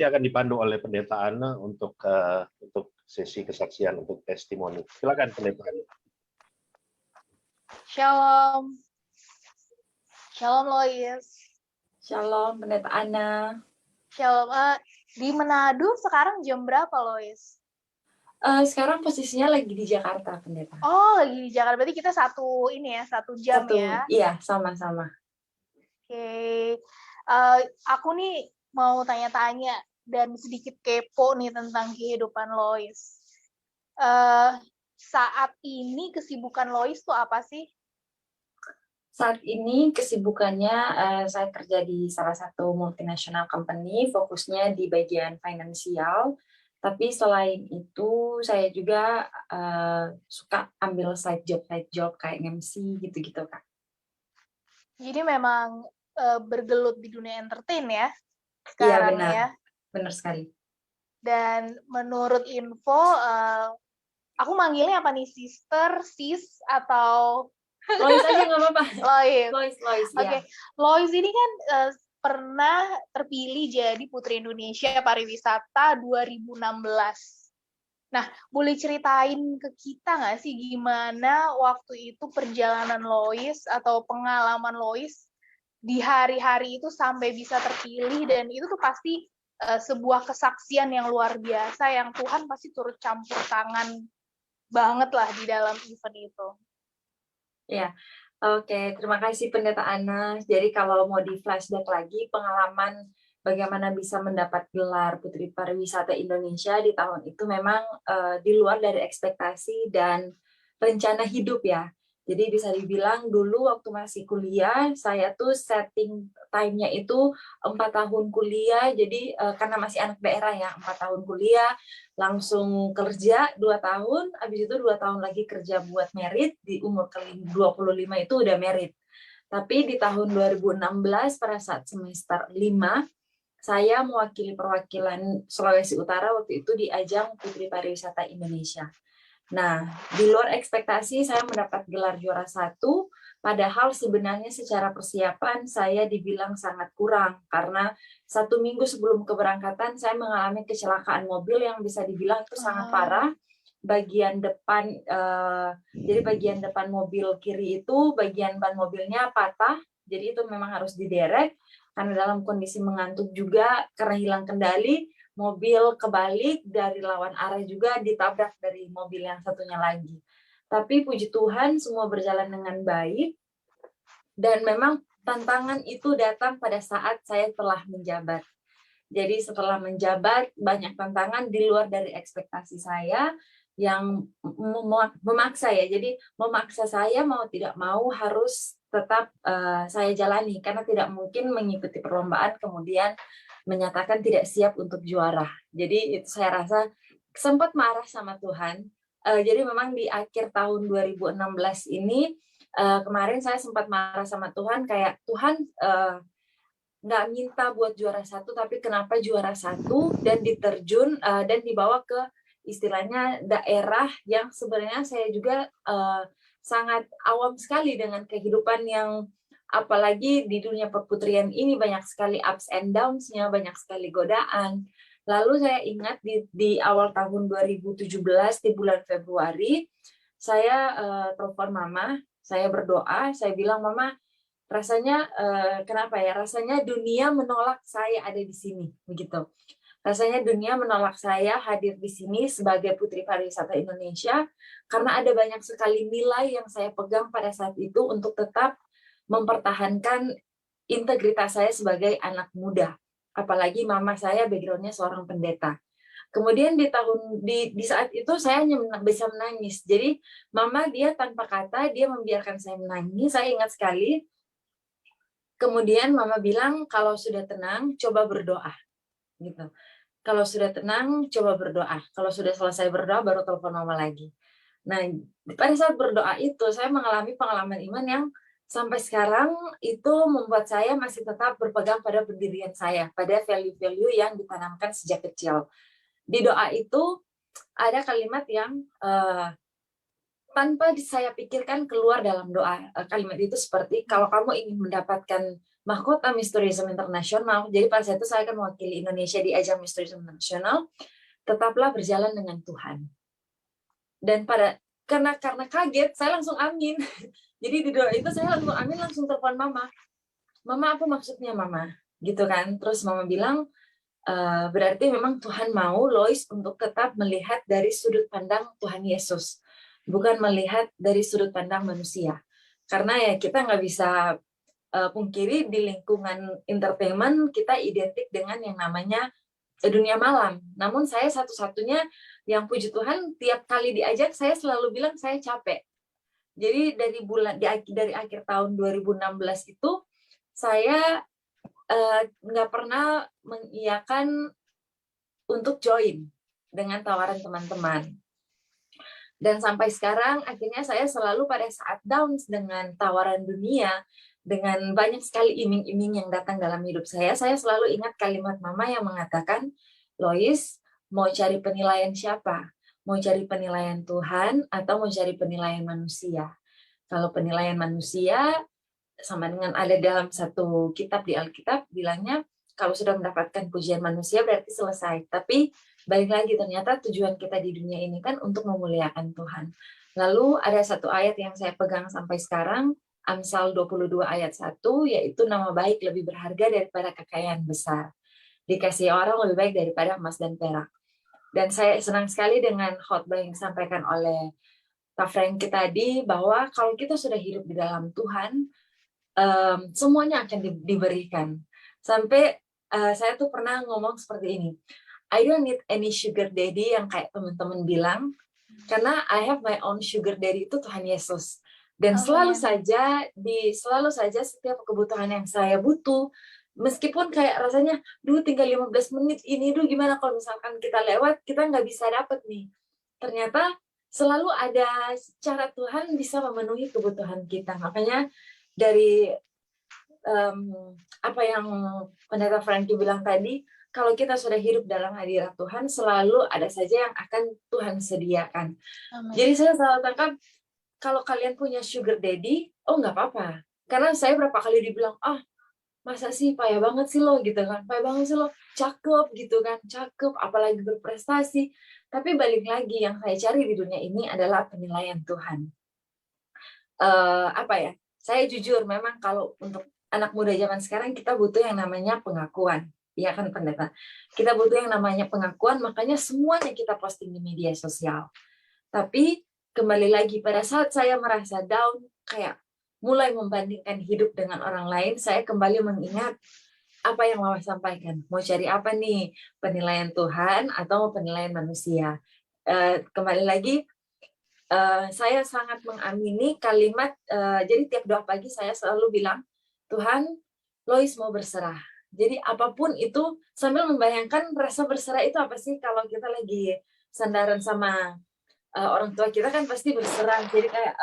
nanti akan dipandu oleh Pendeta Ana untuk sesi kesaksian, untuk testimoni. Silakan Pendeta Ana. Shalom. Shalom Lois. Shalom Pendeta Ana. Shalom. Di Manado sekarang jam berapa Lois? Sekarang posisinya lagi di Jakarta, Pendeta. Oh, lagi di Jakarta. Berarti kita satu jam ya? Iya, sama-sama. Oke. Aku nih mau tanya-tanya dan sedikit kepo nih tentang kehidupan Lois. Saat ini kesibukan Lois tuh apa sih? Saat ini kesibukannya saya kerja di salah satu multinational company, fokusnya di bagian finansial. Tapi selain itu saya juga suka ambil side job kayak MC gitu-gitu, Kak. Jadi memang bergelut di dunia entertain ya Iya, sekarang benar. ya. Benar sekali. Dan menurut info, aku manggilnya apa nih? Sister, sis, atau Lois aja nggak apa-apa. Lois. Lois, Oke. ya. Lois ini kan pernah terpilih jadi Putri Indonesia Pariwisata 2016. Nah, boleh ceritain ke kita nggak sih gimana waktu itu perjalanan Lois atau pengalaman Lois di hari-hari itu sampai bisa terpilih, dan itu tuh pasti sebuah kesaksian yang luar biasa yang Tuhan pasti turut campur tangan banget lah di dalam event itu. Ya, oke. Terima kasih Pendeta Ana. Jadi kalau mau di flashback lagi, pengalaman bagaimana bisa mendapat gelar Putri Pariwisata Indonesia di tahun itu memang di luar dari ekspektasi dan rencana hidup ya. Jadi bisa dibilang dulu waktu masih kuliah, saya tuh setting time-nya itu 4 tahun kuliah, jadi karena masih anak daerah ya, 4 tahun kuliah, langsung kerja 2 tahun, habis itu 2 tahun lagi kerja buat merit, di umur 25 itu udah merit. Tapi di tahun 2016 pada saat semester 5, saya mewakili perwakilan Sulawesi Utara waktu itu di ajang Putri Pariwisata Indonesia. Nah, di luar ekspektasi saya mendapat gelar juara 1, padahal sebenarnya secara persiapan saya dibilang sangat kurang, karena 1 minggu sebelum keberangkatan saya mengalami kecelakaan mobil yang bisa dibilang itu sangat parah. Bagian depan, jadi bagian depan mobil kiri itu, bagian ban mobilnya patah, jadi itu memang harus diderek, karena dalam kondisi mengantuk juga, karena hilang kendali, mobil kebalik dari lawan arah juga ditabrak dari mobil yang satunya lagi. Tapi puji Tuhan semua berjalan dengan baik, dan memang tantangan itu datang pada saat saya telah menjabat. Jadi setelah menjabat banyak tantangan di luar dari ekspektasi saya yang memaksa ya. Jadi memaksa saya mau tidak mau harus tetap saya jalani, karena tidak mungkin mengikuti perlombaan kemudian menyatakan tidak siap untuk juara. Jadi itu saya rasa sempat marah sama Tuhan. Jadi memang di akhir tahun 2016 ini kemarin saya sempat marah sama Tuhan, kayak Tuhan nggak minta buat juara 1, tapi kenapa juara 1 dan diterjun dan dibawa ke istilahnya daerah yang sebenarnya saya juga sangat awam sekali dengan kehidupan yang, apalagi di dunia perputrian ini banyak sekali ups and downs-nya, banyak sekali godaan. Lalu saya ingat di awal tahun 2017 di bulan Februari, saya telepon Mama, saya berdoa, saya bilang, Mama, rasanya kenapa ya? Rasanya dunia menolak saya ada di sini, begitu. Rasanya dunia menolak saya hadir di sini sebagai Putri Pariwisata Indonesia, karena ada banyak sekali nilai yang saya pegang pada saat itu untuk tetap mempertahankan integritas saya sebagai anak muda. Apalagi mama saya background-nya seorang pendeta. Kemudian di saat itu saya hanya bisa menangis. Jadi mama dia tanpa kata dia membiarkan saya menangis. Saya ingat sekali. Kemudian mama bilang kalau sudah tenang coba berdoa. Gitu. Kalau sudah tenang coba berdoa. Kalau sudah selesai berdoa baru telepon mama lagi. Nah, pada saat berdoa itu saya mengalami pengalaman iman yang sampai sekarang itu membuat saya masih tetap berpegang pada pendirian saya, pada value-value yang ditanamkan sejak kecil. Di doa itu ada kalimat yang tanpa saya pikirkan keluar dalam doa. Kalimat itu seperti, kalau kamu ingin mendapatkan mahkota Miss Tourism Internasional. Jadi pada saat itu saya akan mewakili Indonesia di ajang Miss Tourism Internasional. Tetaplah berjalan dengan Tuhan. Dan karena kaget, saya langsung amin. Jadi di doa itu saya langsung amin, langsung telepon mama. Mama, apa maksudnya mama? Gitu kan. Terus mama bilang, berarti memang Tuhan mau Lois untuk tetap melihat dari sudut pandang Tuhan Yesus, bukan melihat dari sudut pandang manusia. Karena ya kita nggak bisa pungkiri di lingkungan entertainment kita identik dengan yang namanya dunia malam. Namun saya satu-satunya yang puji Tuhan tiap kali diajak saya selalu bilang saya capek. Jadi dari akhir tahun 2016 itu saya nggak pernah mengiyakan untuk join dengan tawaran teman-teman. Dan sampai sekarang akhirnya saya selalu pada saat down dengan tawaran dunia, dengan banyak sekali iming-iming yang datang dalam hidup saya selalu ingat kalimat mama yang mengatakan, Lois, mau cari penilaian siapa? Mau cari penilaian Tuhan atau mau cari penilaian manusia? Kalau penilaian manusia, sama dengan ada dalam satu kitab di Alkitab, bilangnya kalau sudah mendapatkan pujian manusia berarti selesai. Tapi balik lagi, ternyata tujuan kita di dunia ini kan untuk memuliakan Tuhan. Lalu ada satu ayat yang saya pegang sampai sekarang, Amsal 22 ayat 1, yaitu nama baik lebih berharga daripada kekayaan besar. Dikasih orang lebih baik daripada emas dan perak. Dan saya senang sekali dengan khotbah yang disampaikan oleh Kak Franky tadi, bahwa kalau kita sudah hidup di dalam Tuhan, semuanya akan diberikan. Sampai saya tuh pernah ngomong seperti ini, I don't need any sugar daddy yang kayak teman-teman bilang, karena I have my own sugar daddy, itu Tuhan Yesus. Dan selalu saja setiap kebutuhan yang saya butuh, meskipun kayak rasanya, tinggal 15 menit ini, gimana kalau misalkan kita lewat, kita nggak bisa dapet nih. Ternyata selalu ada cara Tuhan bisa memenuhi kebutuhan kita. Makanya dari apa yang Pendeta Franky bilang tadi, kalau kita sudah hidup dalam hadirat Tuhan, selalu ada saja yang akan Tuhan sediakan. Amen. Jadi saya selalu tangkap, kalau kalian punya sugar daddy, nggak apa-apa. Karena saya berapa kali dibilang, masa sih payah banget sih lo, gitu kan, payah banget sih lo, cakep gitu kan, cakep, apalagi berprestasi. Tapi balik lagi, yang saya cari di dunia ini adalah penilaian Tuhan. Saya jujur, memang kalau untuk anak muda zaman sekarang, kita butuh yang namanya pengakuan. Iya kan, Pendeta? Kita butuh yang namanya pengakuan, makanya semuanya kita posting di media sosial. Tapi kembali lagi, pada saat saya merasa down, kayak mulai membandingkan hidup dengan orang lain, saya kembali mengingat apa yang Mama sampaikan. Mau cari apa nih? Penilaian Tuhan atau penilaian manusia? Kembali lagi, saya sangat mengamini kalimat, jadi tiap doa pagi saya selalu bilang, Tuhan, Lois mau berserah. Jadi apapun itu, sambil membayangkan rasa berserah itu apa sih, kalau kita lagi sandaran sama orang tua kita kan pasti berserah. Jadi kayak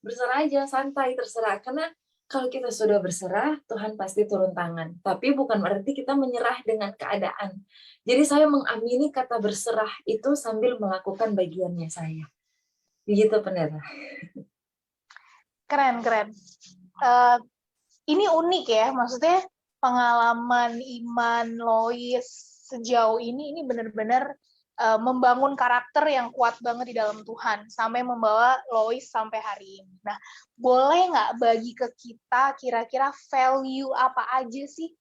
berserah aja, santai, terserah. Karena kalau kita sudah berserah, Tuhan pasti turun tangan. Tapi bukan berarti kita menyerah dengan keadaan. Jadi saya mengamini kata berserah itu sambil melakukan bagiannya saya. Begitu, Pendeta. Keren. Ini unik ya, maksudnya pengalaman iman Lois sejauh ini benar-benar membangun karakter yang kuat banget di dalam Tuhan, sampai membawa Lois sampai hari ini. Nah, boleh nggak bagi ke kita kira-kira value apa aja sih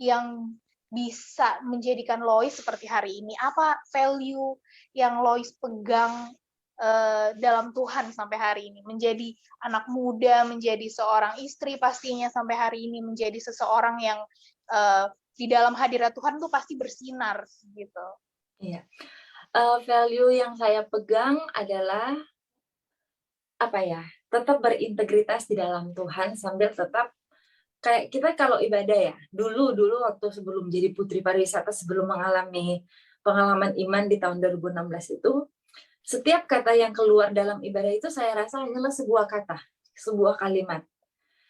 yang bisa menjadikan Lois seperti hari ini? Apa value yang Lois pegang dalam Tuhan sampai hari ini? Menjadi anak muda, menjadi seorang istri pastinya sampai hari ini, menjadi seseorang yang di dalam hadirat Tuhan tuh pasti bersinar gitu. Iya. Value yang saya pegang adalah tetap berintegritas di dalam Tuhan sambil tetap kayak kita kalau ibadah ya. Dulu waktu sebelum jadi putri pariwisata, sebelum mengalami pengalaman iman di tahun 2016 itu, setiap kata yang keluar dalam ibadah itu saya rasa hanyalah sebuah kata, sebuah kalimat.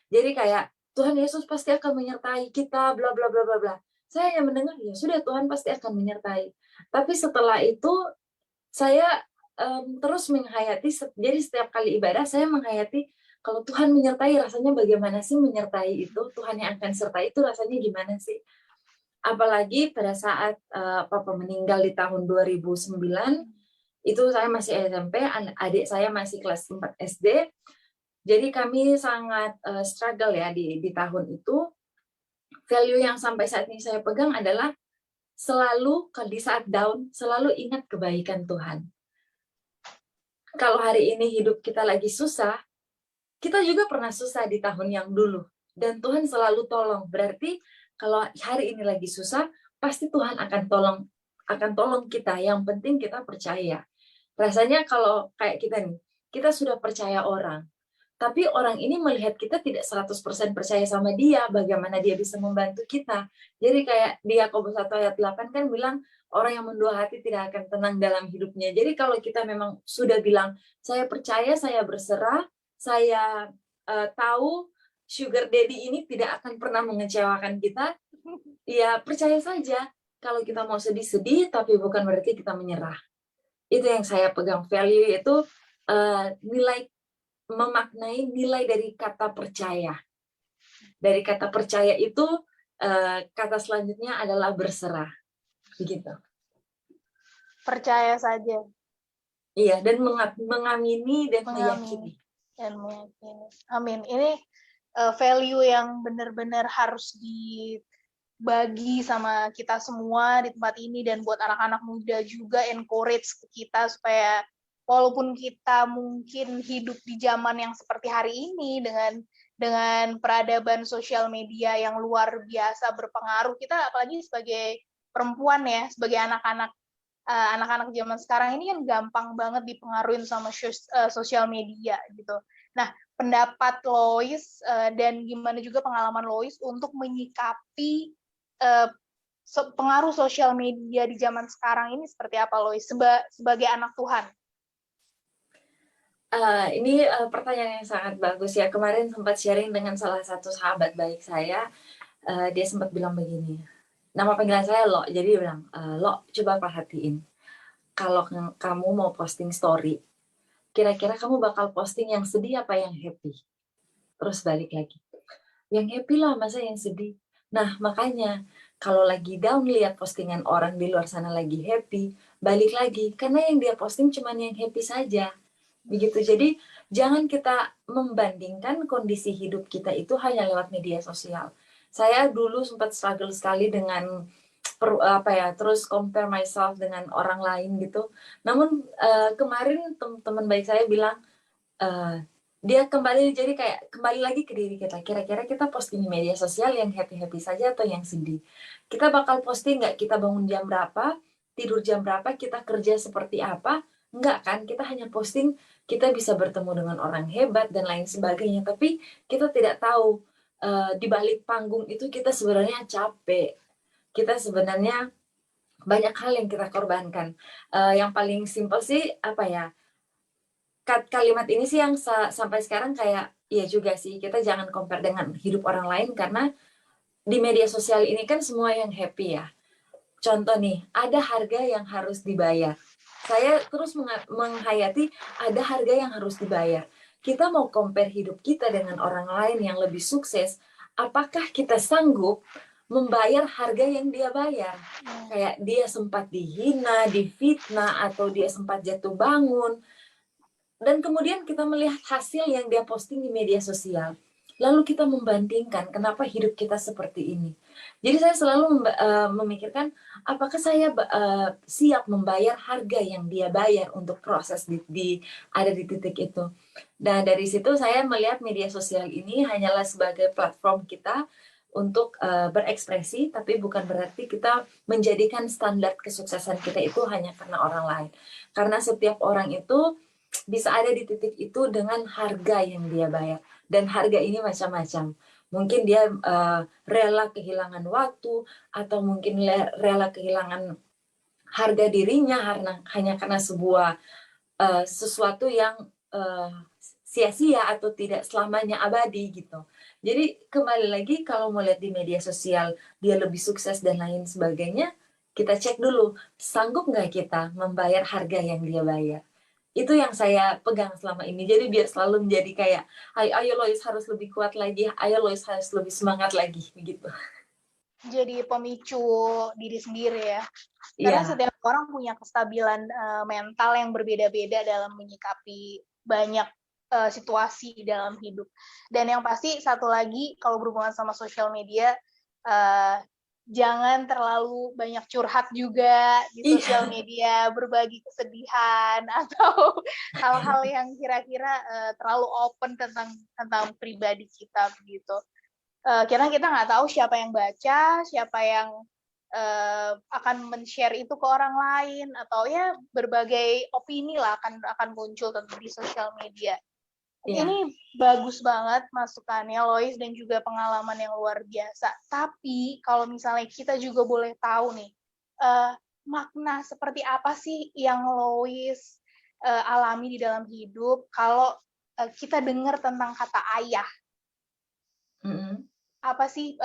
Jadi kayak Tuhan Yesus pasti akan menyertai kita, bla bla bla bla bla. Saya hanya mendengar, ya sudah, Tuhan pasti akan menyertai. Tapi setelah itu saya terus menghayati, jadi setiap kali ibadah saya menghayati, Kalau Tuhan menyertai, rasanya bagaimana sih menyertai itu? Tuhan yang akan sertai itu rasanya gimana sih? Apalagi pada saat Papa meninggal di tahun 2009, itu saya masih SMP, adik saya masih kelas 4 SD. Jadi kami sangat struggle ya di tahun itu. Value yang sampai saat ini saya pegang adalah selalu di saat down, selalu ingat kebaikan Tuhan. Kalau hari ini hidup kita lagi susah, kita juga pernah susah di tahun yang dulu. Dan Tuhan selalu tolong. Berarti kalau hari ini lagi susah, pasti Tuhan akan tolong kita. Yang penting kita percaya. Rasanya kalau kayak kita nih, kita sudah percaya orang. Tapi orang ini melihat kita tidak 100% percaya sama dia, bagaimana dia bisa membantu kita. Jadi kayak di Yakobus 1 ayat 8 kan bilang, orang yang mendua hati tidak akan tenang dalam hidupnya. Jadi kalau kita memang sudah bilang, saya percaya, saya berserah, saya tahu sugar daddy ini tidak akan pernah mengecewakan kita, ya percaya saja. Kalau kita mau sedih-sedih, tapi bukan berarti kita menyerah. Itu yang saya pegang, value itu memaknai nilai dari kata percaya. Dari kata percaya itu kata selanjutnya adalah berserah. Begitu. Percaya saja. Iya, dan mengamini dan meyakini. Amin. Ini value yang benar-benar harus dibagi sama kita semua di tempat ini, dan buat anak-anak muda juga encourage ke kita supaya walaupun kita mungkin hidup di zaman yang seperti hari ini dengan peradaban sosial media yang luar biasa berpengaruh, kita apalagi sebagai perempuan ya, sebagai anak-anak zaman sekarang ini kan gampang banget dipengaruhi sama sosial media gitu. Nah, pendapat Lois dan gimana juga pengalaman Lois untuk menyikapi pengaruh sosial media di zaman sekarang ini seperti apa, Lois, sebagai anak Tuhan? Ini pertanyaan yang sangat bagus ya. Kemarin sempat sharing dengan salah satu sahabat baik saya. Dia sempat bilang begini, nama panggilan saya Lo, jadi dia bilang, Lo, coba perhatiin, kalau kamu mau posting story, kira-kira kamu bakal posting yang sedih apa yang happy? Terus balik lagi, yang happy lah, masa yang sedih? Nah, makanya kalau lagi down lihat postingan orang di luar sana lagi happy, balik lagi, karena yang dia posting cuma yang happy saja. Begitu. Jadi jangan kita membandingkan kondisi hidup kita itu hanya lewat media sosial. Saya dulu sempat struggle sekali dengan terus compare myself dengan orang lain gitu. Namun kemarin teman baik saya bilang, dia kembali lagi ke diri kita. Kira-kira kita posting di media sosial yang happy-happy saja atau yang sedih? Kita bakal posting nggak kita bangun jam berapa, tidur jam berapa, kita kerja seperti apa? Enggak kan, kita hanya posting kita bisa bertemu dengan orang hebat dan lain sebagainya. Tapi kita tidak tahu di balik panggung itu kita sebenarnya capek. Kita sebenarnya banyak hal yang kita korbankan. Yang paling simpel sih kalimat ini sih yang sampai sekarang kayak iya juga sih, kita jangan compare dengan hidup orang lain, karena di media sosial ini kan semua yang happy ya. Contoh nih, ada harga yang harus dibayar. Saya terus menghayati ada harga yang harus dibayar. Kita mau compare hidup kita dengan orang lain yang lebih sukses, apakah kita sanggup membayar harga yang dia bayar? Kayak dia sempat dihina, difitnah, atau dia sempat jatuh bangun. Dan kemudian kita melihat hasil yang dia posting di media sosial. Lalu kita membandingkan kenapa hidup kita seperti ini. Jadi saya selalu memikirkan apakah saya siap membayar harga yang dia bayar untuk proses ada di titik itu. Dan dari situ saya melihat media sosial ini hanyalah sebagai platform kita untuk berekspresi, tapi bukan berarti kita menjadikan standar kesuksesan kita itu hanya karena orang lain. Karena setiap orang itu bisa ada di titik itu dengan harga yang dia bayar. Dan harga ini macam-macam. Mungkin dia rela kehilangan waktu, atau mungkin rela kehilangan harga dirinya hanya karena sebuah sesuatu yang sia-sia atau tidak selamanya abadi gitu. Jadi kembali lagi, kalau mau lihat di media sosial dia lebih sukses dan lain sebagainya, kita cek dulu, sanggup nggak kita membayar harga yang dia bayar. Itu yang saya pegang selama ini. Jadi biar selalu menjadi kayak, ayo Lois harus lebih kuat lagi, ayo Lois harus lebih semangat lagi, begitu. Jadi pemicu diri sendiri ya. Iya. Karena setiap orang punya kestabilan mental yang berbeda-beda dalam menyikapi banyak situasi dalam hidup. Dan yang pasti satu lagi, kalau berhubungan sama sosial media, jangan terlalu banyak curhat juga di sosial media, berbagi kesedihan atau hal-hal yang kira-kira terlalu open tentang pribadi kita begitu. Karena kita nggak tahu siapa yang baca, siapa yang akan men-share itu ke orang lain, atau ya berbagai opini lah akan muncul di sosial media. Ini bagus banget masukannya Lois dan juga pengalaman yang luar biasa. Tapi kalau misalnya kita juga boleh tahu nih, makna seperti apa sih yang Lois alami di dalam hidup kalau kita dengar tentang kata ayah? Apa sih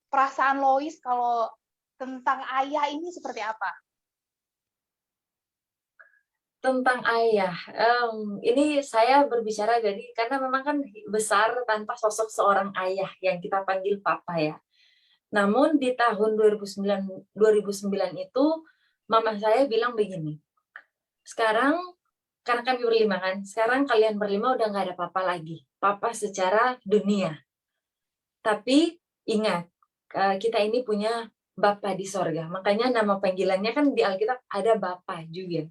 perasaan Lois kalau tentang ayah ini seperti apa? Tentang ayah, ini saya berbicara karena memang kan besar tanpa sosok seorang ayah yang kita panggil papa ya. Namun di tahun 2009 itu mama saya bilang begini, sekarang karena kami berlima kan, sekarang kalian berlima udah nggak ada papa lagi, papa secara dunia. Tapi ingat, kita ini punya Bapa di sorga. Makanya nama panggilannya kan di Alkitab ada Bapa juga.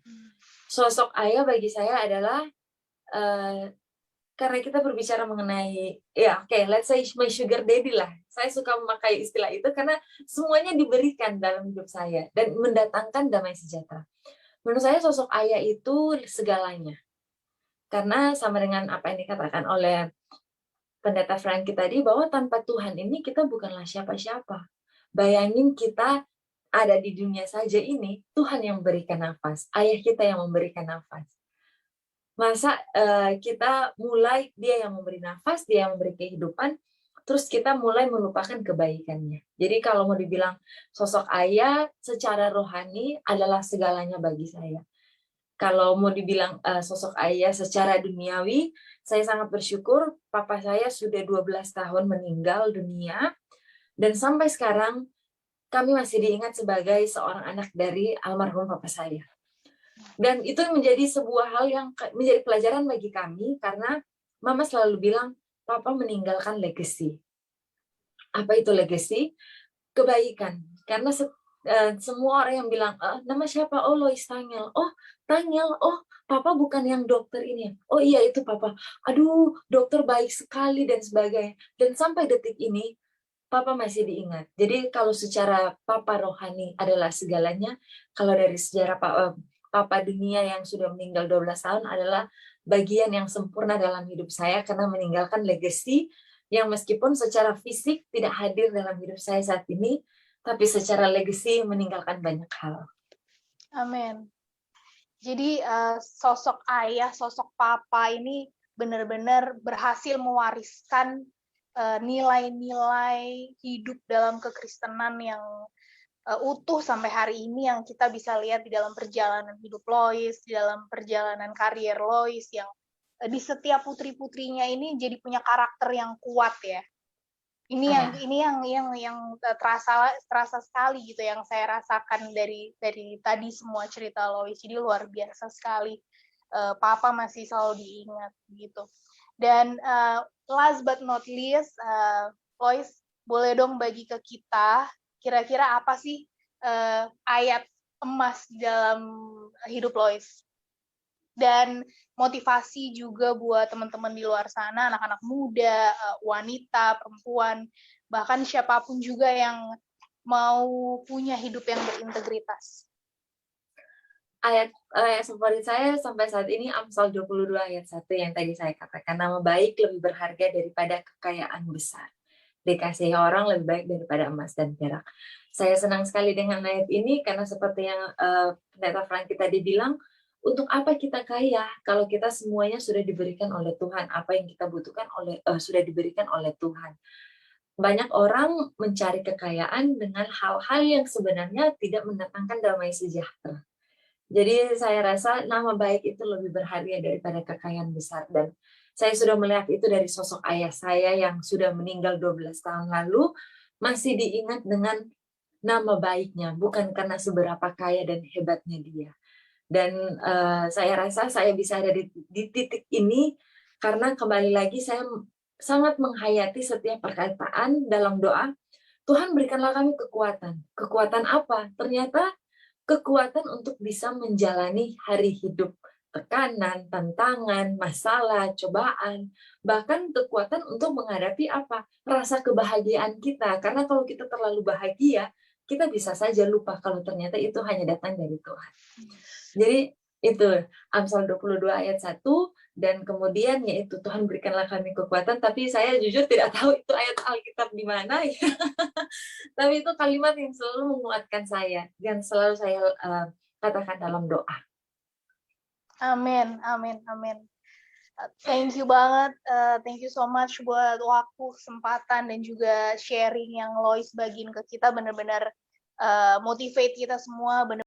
Sosok ayah bagi saya adalah, karena kita berbicara mengenai, let's say my sugar daddy lah. Saya suka memakai istilah itu karena semuanya diberikan dalam hidup saya dan mendatangkan damai sejahtera. Menurut saya sosok ayah itu segalanya. Karena sama dengan apa yang dikatakan oleh Pendeta Franky tadi, bahwa tanpa Tuhan ini kita bukanlah siapa-siapa. Bayangin kita ada di dunia saja ini, Tuhan yang memberikan nafas, ayah kita yang memberikan nafas. Masa kita mulai, dia yang memberi nafas, dia yang memberi kehidupan, terus kita mulai melupakan kebaikannya. Jadi kalau mau dibilang sosok ayah secara rohani adalah segalanya bagi saya. Kalau mau dibilang sosok ayah secara duniawi, saya sangat bersyukur papa saya sudah 12 tahun meninggal dunia, dan sampai sekarang kami masih diingat sebagai seorang anak dari almarhum papa saya. Dan itu menjadi sebuah hal yang menjadi pelajaran bagi kami, karena mama selalu bilang, papa meninggalkan legacy. Apa itu legacy? Kebaikan. Karena semua orang yang bilang, nama siapa? Oh, Lois Tangel. Oh, Tangel. Oh, papa bukan yang dokter ini. Oh iya, itu papa. Aduh, dokter baik sekali dan sebagainya. Dan sampai detik ini, papa masih diingat. Jadi kalau secara papa rohani adalah segalanya, kalau dari sejarah papa dunia yang sudah meninggal 12 tahun adalah bagian yang sempurna dalam hidup saya, karena meninggalkan legacy yang meskipun secara fisik tidak hadir dalam hidup saya saat ini, tapi secara legacy meninggalkan banyak hal. Amin. Jadi sosok ayah, sosok papa ini benar-benar berhasil mewariskan nilai-nilai hidup dalam kekristenan yang utuh sampai hari ini, yang kita bisa lihat di dalam perjalanan hidup Lois, di dalam perjalanan karier Lois, yang di setiap putri-putrinya ini jadi punya karakter yang kuat ya. Ini yang terasa sekali gitu, yang saya rasakan dari tadi semua cerita Lois. Jadi luar biasa sekali. Papa masih selalu diingat gitu. Dan last but not least, Lois boleh dong bagi ke kita kira-kira apa sih ayat emas dalam hidup Lois? Dan motivasi juga buat teman-teman di luar sana, anak-anak muda, wanita, perempuan, bahkan siapapun juga yang mau punya hidup yang berintegritas. Ayat favorit saya sampai saat ini Amsal 22 ayat 1 yang tadi saya katakan, nama baik lebih berharga daripada kekayaan besar. Dikasihi orang lebih baik daripada emas dan perak. Saya senang sekali dengan ayat ini karena seperti yang Pendeta Franky tadi bilang, untuk apa kita kaya kalau kita semuanya sudah diberikan oleh Tuhan, apa yang kita butuhkan sudah diberikan oleh Tuhan. Banyak orang mencari kekayaan dengan hal-hal yang sebenarnya tidak mendatangkan damai sejahtera. Jadi saya rasa nama baik itu lebih berharga daripada kekayaan besar. Dan saya sudah melihat itu dari sosok ayah saya yang sudah meninggal 12 tahun lalu, masih diingat dengan nama baiknya, bukan karena seberapa kaya dan hebatnya dia. Dan saya rasa saya bisa ada di titik ini karena kembali lagi saya sangat menghayati setiap perkataan dalam doa, Tuhan berikanlah kami kekuatan. Kekuatan apa? Ternyata kekuatan untuk bisa menjalani hari hidup, tekanan, tantangan, masalah, cobaan, bahkan kekuatan untuk menghadapi apa? Rasa kebahagiaan kita. Karena kalau kita terlalu bahagia, kita bisa saja lupa kalau ternyata itu hanya datang dari Tuhan. Jadi itu Amsal 22 ayat 1, dan kemudian yaitu Tuhan berikanlah kami kekuatan, tapi saya jujur tidak tahu itu ayat Alkitab di mana ya. Tapi itu kalimat yang selalu menguatkan saya dan selalu saya katakan dalam doa. Amin, amin, amin. Thank you banget, thank you so much buat waktu, kesempatan, dan juga sharing yang Lois bagiin ke kita, benar-benar motivate kita semua, benar